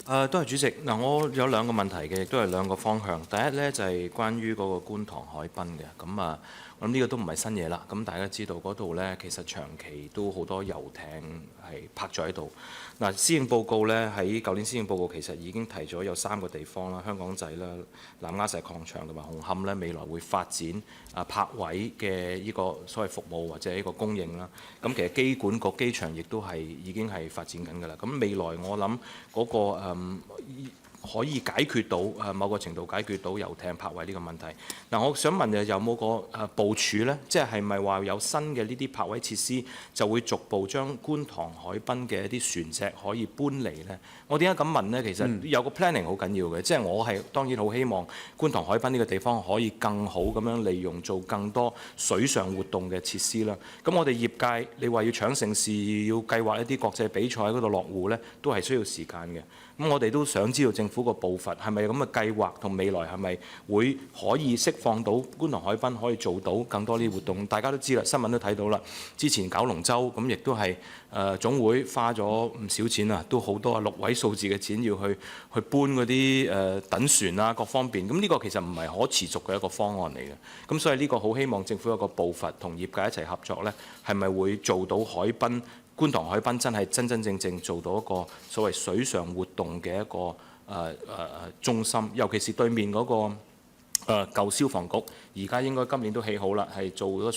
多謝主席。嗱，我有兩個問題嘅，亦都係兩個方向。第一呢，就係關於嗰個觀塘海濱嘅。咁啊，我諗呢個都唔係新嘢啦。咁大家知道嗰度呢，其實長期都好多遊艇係泊咗喺度。嗱，施政報告呢，喺舊年施政報告其實已經提咗有3個地方啦，香港仔啦、南丫石礦場同埋紅磡呢，未來會發展泊位嘅呢個所謂服務或者呢個供應啦。咁其實機管局機場亦都係已經係發展緊㗎啦。咁未來我諗嗰個可以解決到某個程度解決到遊艇泊位呢個問題。嗱，我想問有冇個部署呢？即係咪話有新嘅呢啲泊位設施，就會逐步將觀塘海濱嘅一啲船隻可以搬離呢？我點解咁問呢？其實有個 planning 好緊要嘅，即係我係當然好希望觀塘海濱呢個地方可以更好咁樣利用做更多水上活動嘅設施啦。咁我哋業界你話要搶盛事，要計劃一啲國際比賽喺嗰度落戶呢，都係需要時間嘅。咁我哋都想知道政府個步伐係咪咁嘅計劃，同未來係咪會可以釋放到觀塘海濱可以做到更多啲活動？大家都知啦，新聞都睇到啦。之前搞龍舟咁，亦都係總會花咗唔少錢啊，都好多6位數字嘅錢要去搬嗰啲等船啊各方面。咁呢個其實唔係可持續嘅一個方案嚟嘅。咁所以呢個好希望政府有個步伐同業界一齊合作呢，係咪會做到海濱？觀塘海濱真係真真正正做到一個所謂水上活動嘅一個中心，尤其是對面嗰個舊消防局，而家應該今年都起好啦，係做咗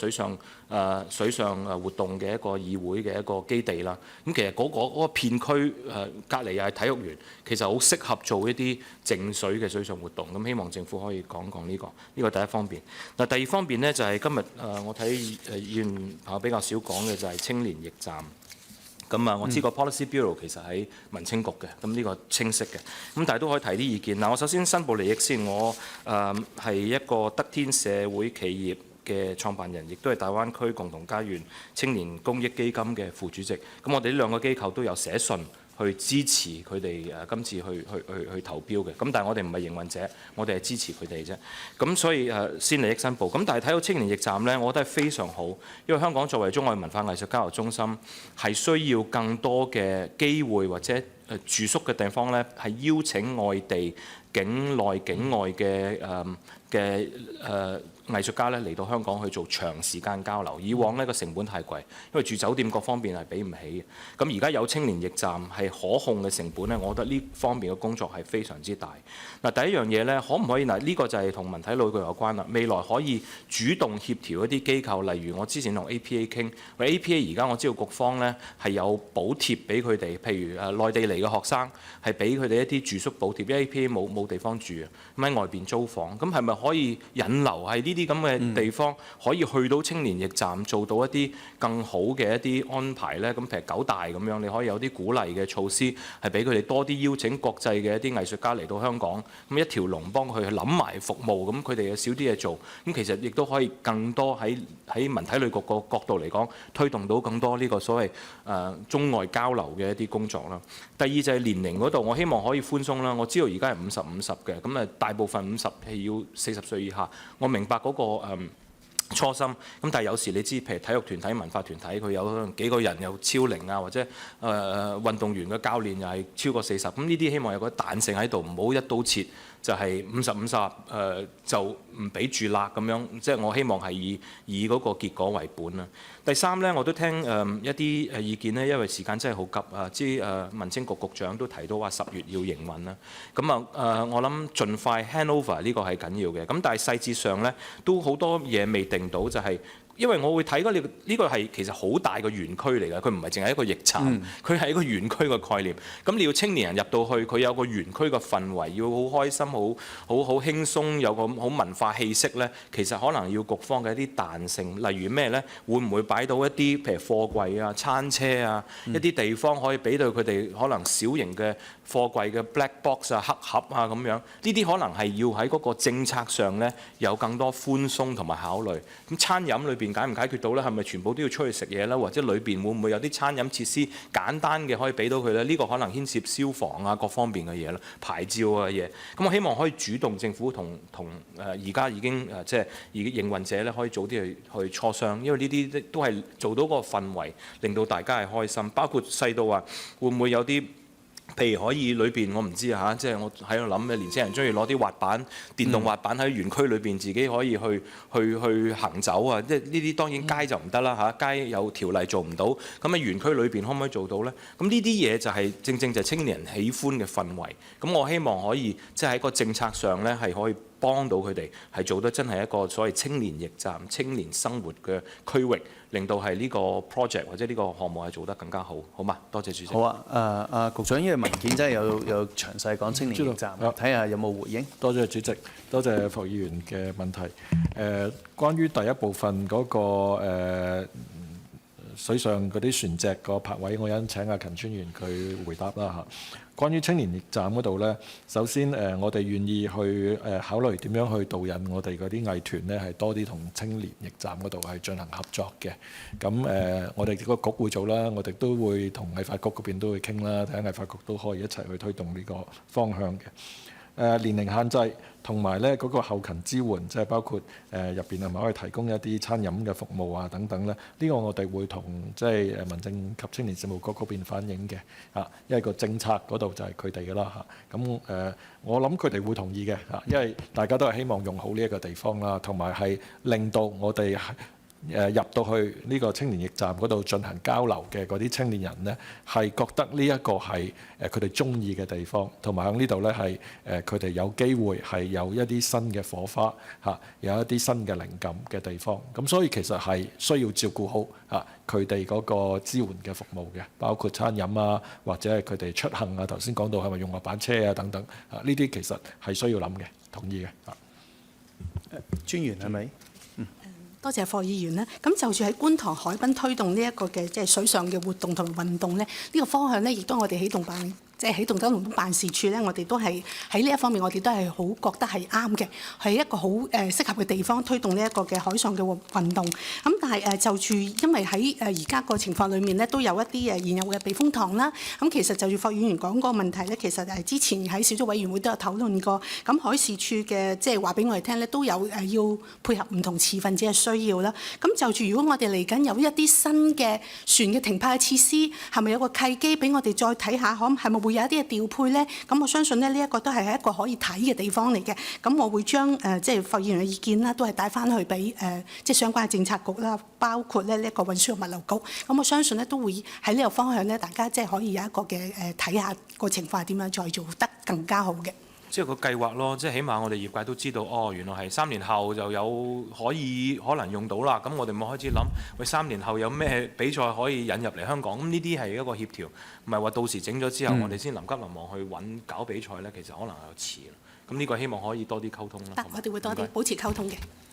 水上活動嘅一個議會嘅一個基地啦。咁其實嗰個片區隔離又係體育園，其實好適合做一啲靜水嘅水上活動。咁希望政府可以講講呢個第一方面。嗱，第二方面呢，就係今日我睇議員朋友比較少講嘅就係青年驛站。咁啊，我知個 Policy Bureau 其實喺民青局嘅，咁呢個清晰嘅。咁但係都可以提啲意見。嗱，我首先申報利益先，我係一個德天社會企業嘅創辦人，亦都係大灣區共同家園青年公益基金嘅副主席。咁我哋呢兩個機構都有寫信去支持佢哋今次去投標嘅。咁但係我哋唔係營運者，我哋係支持佢哋啫。咁所以先利益申報。咁但係睇到青年驛站呢，我覺得係非常好，因為香港作為中外文化藝術交流中心，係需要更多嘅機會或者住宿嘅地方呢，係邀請外地、境內、境外嘅藝術家咧嚟到香港去做長時間交流。以往呢個成本太貴，因為住酒店各方面係俾唔起嘅。咁而家有青年驛站係可控嘅成本呢，我覺得呢方面嘅工作係非常之大。嗱，第一樣嘢呢，可唔可以嗱？呢個就係同文體旅遊有關啦。未來可以主動協調一啲機構，例如我之前同 APA 傾，APA 而家我知道局方呢係有補貼俾佢哋，譬如內地嚟嘅學生係俾佢哋一啲住宿補貼，因為 APA 冇地方住啊，咁喺外邊租房。咁係咪可以引流係呢啲咁嘅地方，可以去到青年驛站做到一啲更好嘅一啲安排呢？咁譬如九大咁樣，你可以有啲鼓勵嘅措施，係俾佢哋多啲邀請國際嘅一啲藝術家嚟到香港，咁一條龍幫佢去諗埋服務，咁佢哋有少啲嘢做，咁其實亦都可以更多喺文體旅局個角度嚟講，推動到更多呢個所謂中外交流嘅一啲工作啦。第二就係年齡嗰度，我希望可以寬鬆啦。我知道而家係50-50嘅，咁大部分50係要40歲以下。我明白嗰個初心，咁但係有時你知，譬如體育團體、文化團體，佢有可能幾個人有超齡啊，或者運動員嘅教練又係超過40，咁呢啲希望有個彈性喺度，唔好一刀切，就係50-50就唔俾住啦咁樣。即係我希望係以嗰個結果為本啦。第三呢，我都聽一啲意見呢，因為時間真係好急啊。知民青局局長都提到話10月要營運啦。咁我諗盡快 hand over 呢個係緊要嘅。咁但係細節上呢，都好多嘢未定到，就係因為我會睇嗰呢個係其實好大個園區嚟嘅，佢唔係淨係一個驛站，佢係一個園區嘅概念。咁你要青年人入到去，佢有個園區嘅氛圍，要好開心、好輕鬆，有個好文化氣息呢。其實可能要局方嘅一啲彈性，例如咩呢？會唔會擺到一啲譬如貨櫃啊、餐車啊，一啲地方可以俾到佢哋可能小型嘅貨櫃嘅 black box 啊、黑盒啊咁樣？呢啲可能係要喺嗰個政策上呢，有更多寬鬆同埋考慮。咁餐飲裏邊解唔解決到呢？係咪全部都要出去食嘢呢？或者裏邊會唔會有啲餐飲設施簡單嘅可以俾到佢呢？呢個可能牽涉消防啊各方面嘅嘢啦，牌照啊嘢。咁我希望可以主動政府同而家已經即係營運者呢，可以早啲去磋商，因為呢啲都係做到個氛圍，令到大家係開心。包括細到話會唔會有啲譬如可以裏邊我唔知嚇，即係我喺度諗嘅年輕人中意攞啲滑板、電動滑板喺園區裏邊自己可以去行走啊！即係呢啲當然街就唔得啦嚇，街有條例做唔到。咁喺園區裏邊可唔可以做到呢？咁呢啲嘢就係正正就係青年人喜歡嘅氛圍。咁我希望可以即係喺個政策上呢，係可以幫到佢哋係做得真係一個所謂青年驛站、青年生活嘅區域，令到係呢個 project 或者呢個項目係做得更加好，好嘛？多謝主席。好啊，局長，呢個文件真係有詳細講青年驛站，睇下有冇回應。多謝主席，多謝霍議員嘅問題。關於第一部分嗰個水上嗰啲船隻個泊位，我有請阿陳川員佢回答啦嚇。關於青年驛站嗰度呢，首先我哋願意去考慮點樣去導引我哋嗰啲藝團呢，係多啲同青年驛站嗰度係進行合作嘅。咁我哋個局會做啦，我哋都會同藝發局嗰邊都會傾啦，睇下藝發局都可以一齊去推動呢個方向嘅。年齡限制同埋咧嗰個後勤支援，即係包括入邊係咪可以提供一啲餐飲嘅服務啊等等咧？呢個我哋會同即係民政及青年事務局嗰邊反映嘅嚇，因為個政策嗰度就係佢哋嘅啦嚇。咁我諗佢哋會同意嘅嚇，因為大家都係希望用好呢一個地方啦，同埋係令到我哋入到去呢個青年驛站嗰度進行交流嘅嗰啲青年人呢，係覺得呢一個係佢哋中意嘅地方，同埋喺呢度呢，係佢哋有機會係有一啲新嘅火花嚇，有一啲新嘅靈感嘅地方。咁所以其實係需要照顧好嚇佢哋嗰個支援嘅服務嘅，包括餐飲啊，或者係佢哋出行啊。頭先講到係咪用滑板車啊等等啊，呢啲其實係需要諗嘅，同意嘅嚇。專員係咪？多謝霍議員咧。咁就住喺觀塘海濱推動呢一個嘅即係水上嘅活動同埋運動咧，呢個方向咧，亦都我哋起動辦即係起動九龍東辦事處咧，我哋都係喺呢一方面，我哋都係好覺得係啱嘅，係一個好適合嘅地方推動呢一個嘅海上嘅運動。咁但係就住因為喺而家個情況裏面咧，都有一啲現有嘅避風塘啦。咁其實就住霍議員講嗰個問題咧，其實之前喺小組委員會都有討論過。咁海事處嘅即係話俾我哋聽咧，都有要配合唔同持份者嘅需要啦。咁就住如果我哋嚟緊有一啲新嘅船嘅停泊嘅設施，係咪有個契機俾我哋再睇下，係咪會有一啲嘅調配咧？咁我相信咧，呢一個都係一個可以睇嘅地方嚟嘅。咁我會將即係霍議員嘅意見啦，都係帶翻去俾即係相關嘅政策局啦，包括咧呢一個運輸物流局。咁我相信咧都會喺呢個方向咧，大家即係可以有一個嘅睇下個情況係點樣再做得更加好嘅。即係個計劃咯，即係起碼我哋業界都知道，哦，原來係3年後就有可能用到啦。咁我哋咪開始諗，喂，3年後有咩比賽可以引入嚟香港？咁呢啲係一個協調，唔係話到時整咗之後，我哋先臨急臨忙去揾搞比賽呢。其實可能係遲啦。咁呢個希望可以多啲溝通啦。得，我哋會多啲保持溝通嘅。